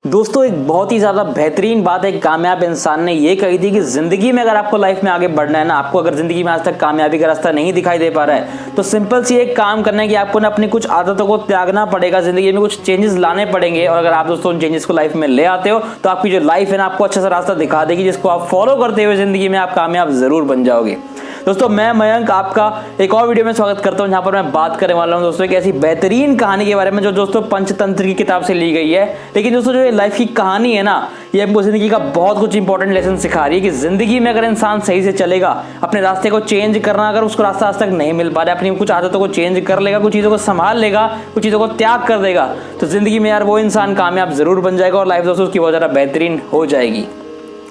दोस्तों एक बहुत ही ज़्यादा बेहतरीन बात एक कामयाब इंसान ने ये कही थी कि ज़िंदगी में अगर आपको लाइफ में आगे बढ़ना है ना, आपको अगर ज़िंदगी में आज तक कामयाबी का रास्ता नहीं दिखाई दे पा रहा है तो सिंपल सी एक काम करना है कि आपको ना अपनी कुछ आदतों को त्यागना पड़ेगा, ज़िंदगी में कुछ चेंजेस लाने पड़ेंगे। और अगर आप दोस्तों उन चेंजेस को लाइफ में ले आते हो तो आपकी जो लाइफ है ना आपको अच्छा सा रास्ता दिखा देगी, जिसको आप फॉलो करते हुए ज़िंदगी में आप कामयाब ज़रूर बन जाओगे। दोस्तों मैं मयंक आपका एक और वीडियो में स्वागत करता हूं, जहां पर मैं बात करने वाला हूं दोस्तों एक ऐसी बेहतरीन कहानी के बारे में जो दोस्तों पंचतंत्र की किताब से ली गई है। लेकिन दोस्तों जो ये लाइफ की कहानी है ना, ये हमको जिंदगी का बहुत कुछ इंपॉर्टेंट लेसन सिखा रही है कि जिंदगी में अगर इंसान सही से चलेगा, अपने रास्ते को चेंज करना, अगर उसको रास्ता आज तक नहीं मिल पा रहा है, अपनी कुछ आदतों को चेंज कर लेगा, कुछ चीज़ों को संभाल लेगा, कुछ चीज़ों को त्याग कर देगा, तो जिंदगी में यार वो इंसान कामयाब जरूर बन जाएगा और लाइफ दोस्तों उसकी बहुत ज़्यादा बेहतरीन हो जाएगी।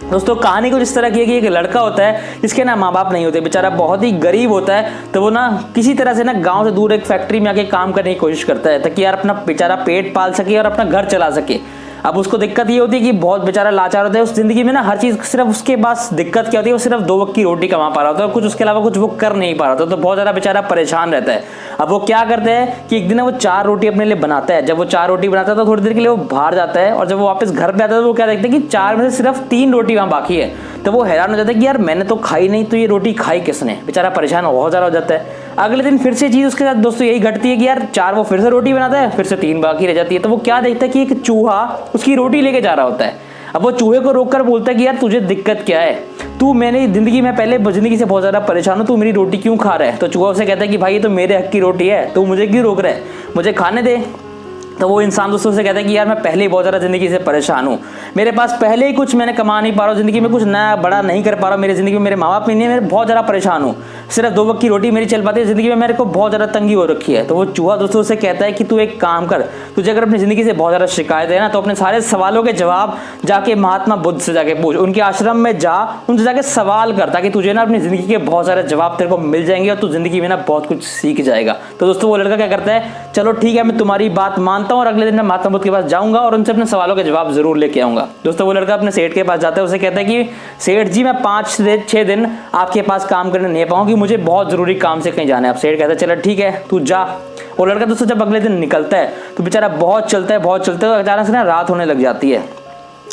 दोस्तों कहानी कुछ इस तरह की है कि एक लड़का होता है जिसके ना माँ बाप नहीं होते, बेचारा बहुत ही गरीब होता है। तो वो ना किसी तरह से ना गांव से दूर एक फैक्ट्री में आके काम करने की कोशिश करता है ताकि यार अपना बेचारा पेट पाल सके और अपना घर चला सके। अब उसको दिक्कत ये होती है कि बहुत बेचारा लाचार होता है, उस जिंदगी में ना हर चीज़ सिर्फ उसके पास दिक्कत क्या होती है, वो सिर्फ 2 वक्त की रोटी कमा पा रहा होता है और कुछ उसके अलावा कुछ वो कर नहीं पा रहा होता, तो बहुत ज़्यादा बेचारा परेशान रहता है। अब वो क्या करते हैं कि एक दिन वो 4 रोटी अपने लिए बनाता है। जब वो 4 रोटी बनाता है तो थोड़ी देर के लिए वो बाहर जाता है और जब वो वापस घर पे आता है तो वो क्या देखते हैं कि 4 में से सिर्फ 3 रोटी वहाँ बाकी है। तो वो हैरान हो जाता है कि यार मैंने तो खाई नहीं, तो ये रोटी खाई किसने। बेचारा परेशान बहुत ज़्यादा हो जाता है। अगले दिन फिर से चीज़ उसके साथ दोस्तों यही घटती है कि यार 4 वो फिर से रोटी बनाता है, फिर से 3 बाकी रह जाती है। तो वो क्या देखता है कि एक चूहा उसकी रोटी लेके जा रहा होता है। अब वो चूहे को रोककर बोलता है कि यार तुझे दिक्कत क्या है, तू मैंने जिंदगी में पहले जिंदगी से बहुत ज़्यादा परेशान हो, तू मेरी रोटी क्यों खा रहा है। तो चूहा उसे कहता है कि भाई ये तो मेरे हक की रोटी है, तू मुझे क्यों रोक रहा है, मुझे खाने दे। तो वो इंसान दोस्तों से कहता है कि यार मैं पहले ही बहुत ज़्यादा ज़िंदगी से परेशान हूँ, मेरे पास पहले ही कुछ मैंने कमा नहीं पा रहा हूँ, ज़िंदगी में कुछ नया बड़ा नहीं कर पा रहा हूँ, मेरी ज़िंदगी में मेरे माँ बाप नहीं है, मैं बहुत ज़्यादा परेशान हूँ, सिर्फ 2 वक्त की रोटी मेरी चल पाती है, ज़िंदगी में मेरे को बहुत ज़्यादा तंगी हो रखी है। तो वो चूहा दोस्तों से कहता है कि तू एक काम कर, तुझे अगर अपनी ज़िंदगी से बहुत ज़्यादा शिकायत है ना तो अपने सारे सवालों के जवाब जाके महात्मा बुद्ध से जाके पूछ, उनके आश्रम में जा, उनसे जाके सवाल कर, ताकि तुझे ना अपनी ज़िंदगी के बहुत सारे जवाब तेरे को मिल जाएंगे और तू ज़िंदगी में ना बहुत कुछ सीख जाएगा। तो दोस्तों वो लड़का क्या करता है, चलो ठीक है मैं तुम्हारी बात मानता हूँ और अगले दिन मैं महात्मा बुद्ध के पास जाऊंगा और उनसे अपने सवालों के जवाब जरूर लेके आऊंगा। दोस्तों वो लड़का अपने सेठ के पास जाता है, उसे कहता है कि सेठ जी मैं 5 से 6 दिन आपके पास काम करने नहीं पाऊंगी, मुझे बहुत जरूरी काम से कहीं जाना है। अब सेठ कहता है चलो ठीक है तू जा। वो लड़का दोस्तों जब अगले दिन निकलता है तो बेचारा बहुत चलता है, अचानक से ना रात होने लग जाती है।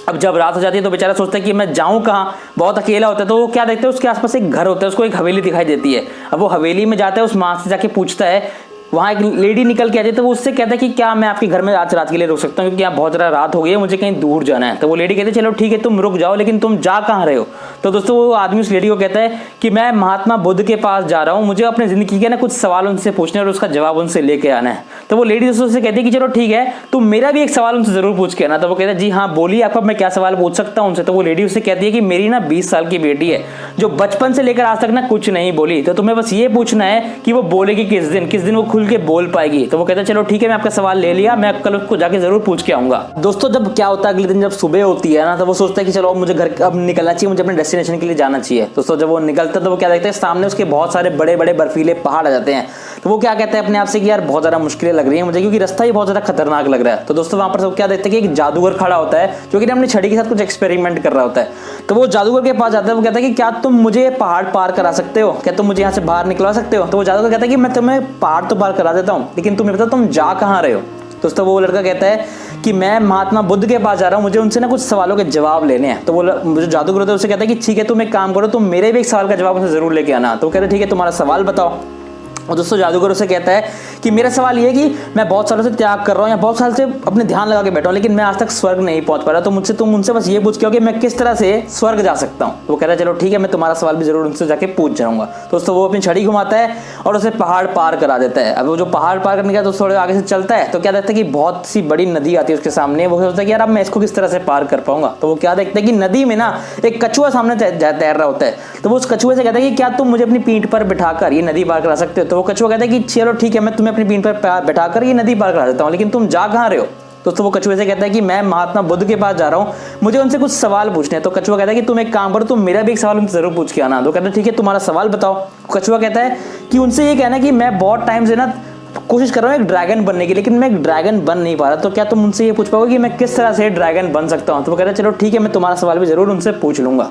अब जब रात हो जाती है तो बेचारा सोचता है कि मैं जाऊं कहाँ, बहुत अकेला होता है। तो वो क्या देखते हैं उसके आसपास एक घर होता है, उसको एक हवेली दिखाई देती है। अब वो हवेली में जाता है, उस माँ से जाके पूछता है, वहाँ एक लेडी निकल के आ जाती है। तो वो उससे कहता है कि क्या मैं आपके घर में आज रात के लिए रुक सकता हूँ, क्योंकि यहाँ बहुत ज़्यादा रात हो गई है, मुझे कहीं दूर जाना है। तो वो लेडी कहती है चलो ठीक है तुम रुक जाओ, लेकिन तुम जा कहाँ रहे हो। तो दोस्तों वो आदमी उस लेडी को कहता है कि मैं महात्मा बुद्ध के पास जा रहा हूँ, मुझे अपनी ज़िंदगी के ना कुछ सवाल उनसे पूछने और उसका जवाब उनसे लेके आना है। तो वो लेडी दोस्तों से कहती है कि चलो ठीक है तुम मेरा भी एक सवाल उनसे ज़रूर पूछ के आना। तो वो कहता है जी हाँ बोलिए आपको मैं क्या सवाल पूछ सकता हूँ उनसे। तो वो लेडी उससे कहती है कि मेरी ना 20 साल की बेटी है जो बचपन से लेकर आज तक ना कुछ नहीं बोली, तो तुम्हें बस ये पूछना है कि वो बोलेगी किस दिन वो खुल के बोल पाएगी। तो वो कहता है चलो ठीक है मैं आपका सवाल ले लिया, मैं कल उसको जाके जरूर पूछ के आऊंगा। दोस्तों जब क्या होता है अगले दिन जब सुबह होती है ना तो वो सोचता है कि चलो मुझे घर अब निकलना चाहिए, मुझे अपने डेस्टिनेशन के लिए जाना चाहिए। दोस्तों जब वो निकलता है तो वो क्या देखते हैं सामने उसके बहुत सारे बड़े बड़े बर्फीले पहाड़ आ जाते हैं। तो वो क्या कहते हैं अपने आप से कि यार बहुत ज़्यादा मुश्किलें लग रही है मुझे, क्योंकि रास्ता ही बहुत ज़्यादा खतरनाक लग रहा है। तो दोस्तों वहाँ पर सब क्या देखते हैं कि एक जादूगर खड़ा होता है जो कि अपनी छड़ी के साथ कुछ एक्सपेरिमेंट कर रहा होता है। तो वो जादूगर के पास जाता है, वो कहता है कि क्या तुम मुझे पहाड़ पार करा सकते हो, क्या तुम मुझे यहाँ से बाहर निकलवा सकते हो। तो वो जादूगर कहता है कि मैं तुम्हें पहाड़ तो पार करा देता हूँ, लेकिन तुम बताओ तुम जा कहाँ रहे हो। दोस्तों वो लड़का कहता है कि मैं महात्मा बुद्ध के पास जा रहा हूँ, मुझे उनसे ना कुछ सवालों के जवाब लेने हैं। तो वो जो जादूगर होता है उससे कहता है कि ठीक है तुम एक काम करो, तुम मेरे भी एक सवाल का जवाब उनसे जरूर लेके आना। तो वो कहते हैं ठीक है तुम्हारा सवाल बताओ। और दोस्तों जादूगर उसे कहता है कि मेरा सवाल ये है कि मैं बहुत सालों से त्याग कर रहा हूँ या बहुत साल से अपने ध्यान लगा के बैठा हूँ, लेकिन मैं आज तक स्वर्ग नहीं पहुँच पा रहा, तो तुम उनसे बस ये पूछ के हो कि मैं किस तरह से स्वर्ग जा सकता हूँ। तो वो कहता है चलो ठीक है मैं तुम्हारा सवाल भी जरूर उनसे जाके पूछ जाऊँगा। दोस्तों वो अपनी छड़ी घुमाता है और उसे पहाड़ पार करा देता है। अब वो जो पहाड़ पार करने का तो थोड़े आगे से चलता है तो क्या देखता है कि बहुत सी बड़ी नदी आती है उसके सामने। वो सोचता है कि यार अब मैं इसको किस तरह से पार कर पाऊंगा। तो वो क्या देखता है कि नदी में ना एक कछुआ सामने तैर रहा होता है। तो वो उस कछुए से कहता है कि क्या तुम मुझे अपनी पीठ पर बिठाकर ये नदी पार करा सकते हो। तो वो कछुआ कहता है कि चलो ठीक है मैं तुम्हें अपनी पीठ पर बैठाकर ये नदी पार करा देता हूँ, लेकिन तुम जा कहाँ रहे हो। दोस्तों वो कछुए से कहता है कि मैं महात्मा बुद्ध के पास जा रहा हूँ, मुझे उनसे कुछ सवाल पूछने हैं। तो कछुआ कहता है कि तुम एक काम करो, तुम मेरा भी एक सवाल उनसे जरूर पूछ के आना। तो कहता है ठीक है तुम्हारा सवाल बताओ। कछुआ कहता है कि उनसे ये कहना कि मैं बहुत टाइम से ना कोशिश कर रहा हूँ एक ड्रैगन बनने की, लेकिन मैं एक ड्रैगन बन नहीं पा रहा, तो क्या तुम उनसे ये पूछ पाओगे कि मैं किस तरह से ड्रैगन बन सकता हूँ। तो वो कहता है चलो ठीक है मैं तुम्हारा सवाल भी जरूर उनसे पूछ लूंगा।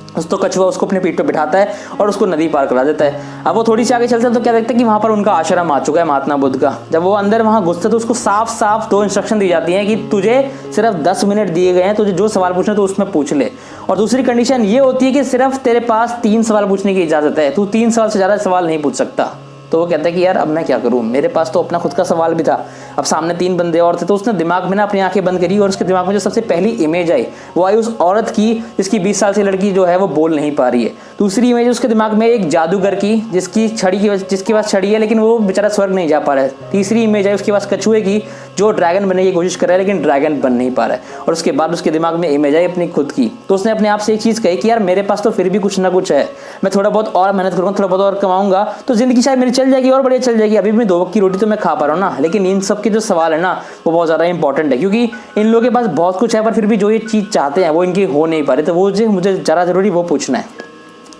दोस्तों कछुआ उसको अपने पीठ पे बिठाता है और उसको नदी पार करा देता है। अब वो थोड़ी सी आगे चलते हैं तो क्या देखते हैं कि वहाँ पर उनका आश्रम आ चुका है महात्मा बुद्ध का। जब वो अंदर वहाँ घुसते तो उसको साफ साफ 2 इंस्ट्रक्शन दी जाती हैं कि तुझे सिर्फ 10 मिनट दिए गए हैं, तुझे जो सवाल पूछना तो उसमें पूछ ले। और दूसरी कंडीशन ये होती है कि सिर्फ तेरे पास 3 सवाल पूछने की इजाज़त है, तू 3 सवाल से ज़्यादा सवाल नहीं पूछ सकता। तो वो कहता है कि यार अब मैं क्या करूँ, मेरे पास तो अपना खुद का सवाल भी था, अब सामने 3 बंदे और थे। तो उसने दिमाग में ना अपनी आंखें बंद करी और उसके दिमाग में जो सबसे पहली इमेज आई वो आई उस औरत की जिसकी 20 साल की लड़की जो है वो बोल नहीं पा रही है। दूसरी इमेज उसके दिमाग में एक जादूगर की जिसके पास छड़ी है लेकिन वो बेचारा स्वर्ग नहीं जा पा रहा है। तीसरी इमेज है उसके पास कछुए की जो ड्रैगन बनने की कोशिश कर रहा है लेकिन ड्रैगन बन नहीं पा रहा है। और उसके बाद उसके दिमाग में इमेज आई अपनी खुद की। तो उसने अपने आप से एक चीज़ कही कि यार मेरे पास तो फिर भी कुछ ना कुछ है, मैं थोड़ा बहुत और मेहनत करूँगा, थोड़ा बहुत और कमाऊंगा तो जिंदगी शायद मेरी चल जाएगी और बढ़िया चल जाएगी। अभी भी 2 वक्त की रोटी तो मैं खा पा रहा हूँ ना, लेकिन इन सब के जो सवाल है ना वो बहुत ज़्यादा इंपॉर्टेंट है, क्योंकि इन लोगों के पास बहुत कुछ है पर फिर भी जो ये चीज़ चाहते हैं वो इनकी हो नहीं पा रही। तो वो जो मुझे ज़्यादा ज़रूरी वो पूछना है।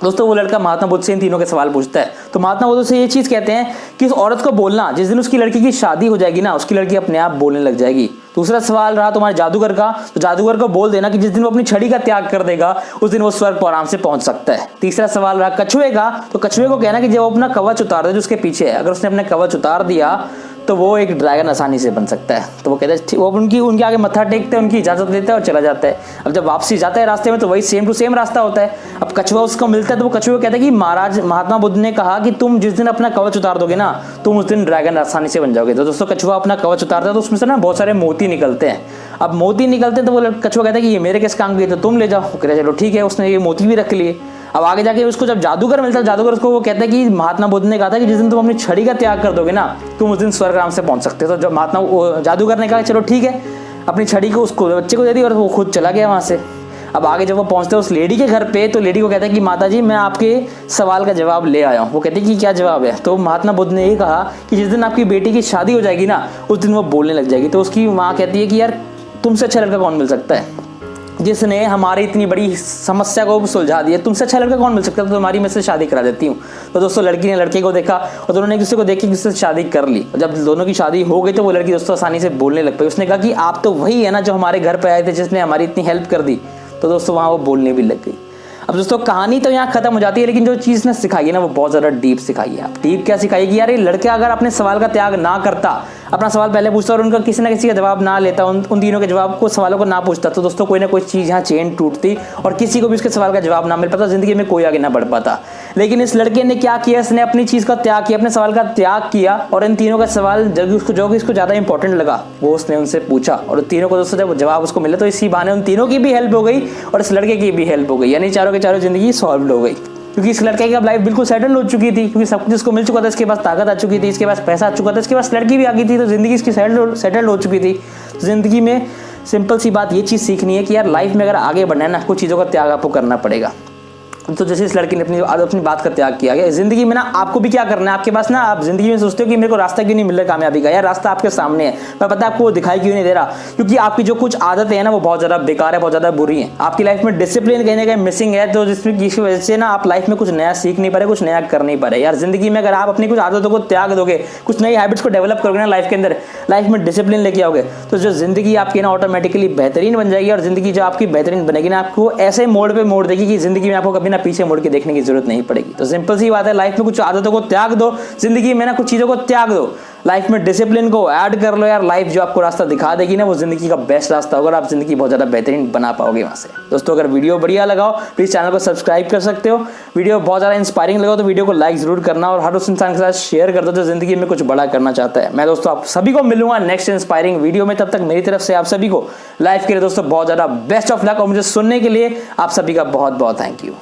दोस्तों वो लड़का महात्मा बुद्ध से इन तीनों के सवाल पूछता है। तो महात्मा बुद्ध से ये चीज़ कहते हैं कि इस औरत को बोलना जिस दिन उसकी लड़की की शादी हो जाएगी ना उसकी लड़की अपने आप बोलने लग जाएगी। दूसरा सवाल रहा तुम्हारे जादूगर का, तो जादूगर को बोल देना कि जिस दिन वो अपनी छड़ी का त्याग कर देगा उस दिन वो स्वर्ग पर आराम से पहुंच सकता है। तीसरा सवाल रहा कछुए का, तो कछुए को कहना कि जब वो अपना कवच उतार दे जो उसके पीछे है, अगर उसने अपना कवच उतार दिया तो वो एक ड्रैगन आसानी से बन सकता है। तो वो कहते हैं वो उनके आगे मत्था टेकते हैं, उनकी इजाज़त लेते हैं और चला जाता है। अब जब वापसी जाता है रास्ते में तो वही सेम टू सेम रास्ता होता है। अब कछुआ उसको मिलता है तो वो कछुआ कहता है कि महाराज महात्मा बुद्ध ने कहा कि तुम जिस दिन अपना कवच उतार दोगे ना तुम उस दिन ड्रैगन आसानी से बन जाओगे। तो दोस्तों कछुआ अपना कवच उतारता है तो उसमें से ना बहुत सारे मोती निकलते हैं। अब मोती निकलते हैं तो वो कछुआ कहता है कि ये मेरे किस काम के, तो तुम ले जाओ। वो कहता है चलो ठीक है, उसने ये मोती भी रख लिए। अब आगे जाके उसको जब जादूगर मिलता है, जादूगर उसको वो कहता है कि महात्मा बुद्ध ने कहा था कि जिस दिन तुम अपनी छड़ी का त्याग कर दोगे ना तुम उस दिन स्वर्ग आराम से पहुंच सकते हो। तो जब महात्मा जादूगर ने कहा चलो ठीक है, अपनी छड़ी को उसको बच्चे को दे दी और वो खुद चला गया वहाँ से। अब आगे जब वो पहुंचते हैं उस लेडी के घर पे तो लेडी को कहता है कि माता जी मैं आपके सवाल का जवाब ले आया हूँ। वो कहती है कि क्या जवाब है। तो महात्मा बुद्ध ने ये कहा कि जिस दिन आपकी बेटी की शादी हो जाएगी ना उस दिन वो बोलने लग जाएगी। तो उसकी माँ कहती है कि यार तुमसे अच्छा लड़का कौन मिल सकता है जिसने हमारी इतनी बड़ी समस्या को सुलझा दिया, तुमसे अच्छा लड़का कौन मिल सकता है, तो तुम्हारी मैं से शादी करा देती हूँ। तो दोस्तों लड़की ने लड़के को देखा और दोनों ने एक दूसरे को देख के किसी से शादी कर ली। जब दोनों की शादी हो गई तो वो लड़की दोस्तों आसानी से बोलने लग पाई। उसने कहा कि आप तो वही है ना जो हमारे घर पर आए थे जिसने हमारी इतनी हेल्प कर दी। तो दोस्तों वहाँ वो बोलने भी लग गई। अब दोस्तों कहानी तो यहाँ खत्म हो जाती है लेकिन जो चीज़ ने सिखाई है ना वो बहुत ज़्यादा डीप सिखाई है। डीप क्या सिखाई कि यार ये लड़का अगर अपने सवाल का त्याग ना करता, अपना सवाल पहले पूछता और उनका किसी ना किसी का जवाब ना लेता, उन तीनों के जवाब को सवालों को ना पूछता तो दोस्तों कोई ना कोई चीज़ यहाँ चेन टूटती और किसी को भी उसके सवाल का जवाब ना मिल पाता, जिंदगी में कोई आगे ना बढ़ पाता। लेकिन इस लड़के ने क्या किया, इसने अपनी चीज़ का त्याग किया, अपने सवाल का त्याग किया और इन तीनों का सवाल जो इसको ज़्यादा इंपॉर्टेंट लगा वो उसने उनसे पूछा और तीनों को दोस्तों जब जवाब उसको मिला तो इसी बहाने उन तीनों की भी हेल्प हो गई और इस लड़के की भी हेल्प हो गई, यानी चारों के चारों जिंदगी सॉल्व हो गई। क्योंकि इस लड़के की अब लाइफ बिल्कुल सेटल हो चुकी थी, क्योंकि सब कुछ इसको मिल चुका था, इसके पास ताकत आ चुकी थी, इसके पास पैसा आ चुका था, इसके पास लड़की भी आ गई थी, तो जिंदगी इसकी सेटल हो चुकी थी। जिंदगी में सिंपल सी बात ये चीज़ सीखनी है कि यार लाइफ में अगर आगे बढ़ना है ना कुछ चीज़ों का त्याग आपको करना पड़ेगा। तो जैसे इस लड़की ने अपनी बात का त्याग किया गया, जिंदगी में ना आपको भी क्या करना है, आपके पास ना आप जिंदगी में सोचते हो कि मेरे को रास्ता क्यों नहीं मिल रहा कामयाबी का, यार रास्ता आपके सामने है, पर पता है आपको वो दिखाई क्यों नहीं दे रहा, क्योंकि आपकी जो कुछ आदतें हैं ना वो बहुत ज़्यादा बेकार है, बहुत ज़्यादा बुरी है। आपकी लाइफ में डिसिप्लिन कहीं ना कहीं मिसिंग है, तो जिसकी वजह से ना आप लाइफ में कुछ नया सीख नहीं पा रहे, कुछ नया कर नहीं पा रहे। यार जिंदगी में अगर आप अपनी कुछ आदतों को त्याग दोगे, कुछ नई हैबिट्स को डेवलप करोगे ना लाइफ के अंदर, लाइफ में डिसिप्लिन लेके आओगे तो जो जिंदगी आपकी ना ऑटोमेटिकली बेहतरीन बन जाएगी। और जिंदगी जो आपकी बेहतरीन बनेगी ना आपको ऐसे मोड़ पे मोड़ देगी कि जिंदगी में आपको कभी ना पीछे मुड़ के देखने की जरूरत नहीं पड़ेगी। तो सिंपल सी बात है, लाइफ में कुछ आदतों को त्याग दो, जिंदगी में ना कुछ चीजों को त्याग दो, लाइफ में डिसिप्लिन को ऐड कर लो। यार लाइफ जो आपको रास्ता दिखा देगी ना वो जिंदगी का बेस्ट रास्ता होगा और आप जिंदगी बहुत ज्यादा बेहतरीन बना पाओगे वहां से। दोस्तों अगर वीडियो बढ़िया लगाओ प्लीज चैनल को सब्सक्राइब कर सकते हो, वीडियो बहुत ज्यादा इंस्पायरिंग लगा तो वीडियो को लाइक जरूर करना और हर उस इंसान के साथ शेयर कर दो जो जिंदगी में कुछ बड़ा करना चाहता है। मैं दोस्तों आप सभी को मिलूंगा नेक्स्ट इंस्पायरिंग वीडियो में, तब तक मेरी तरफ से आप सभी को लाइफ के लिए दोस्तों बहुत ज्यादा बेस्ट ऑफ लक और मुझे सुनने के लिए आप सभी का बहुत बहुत थैंक यू।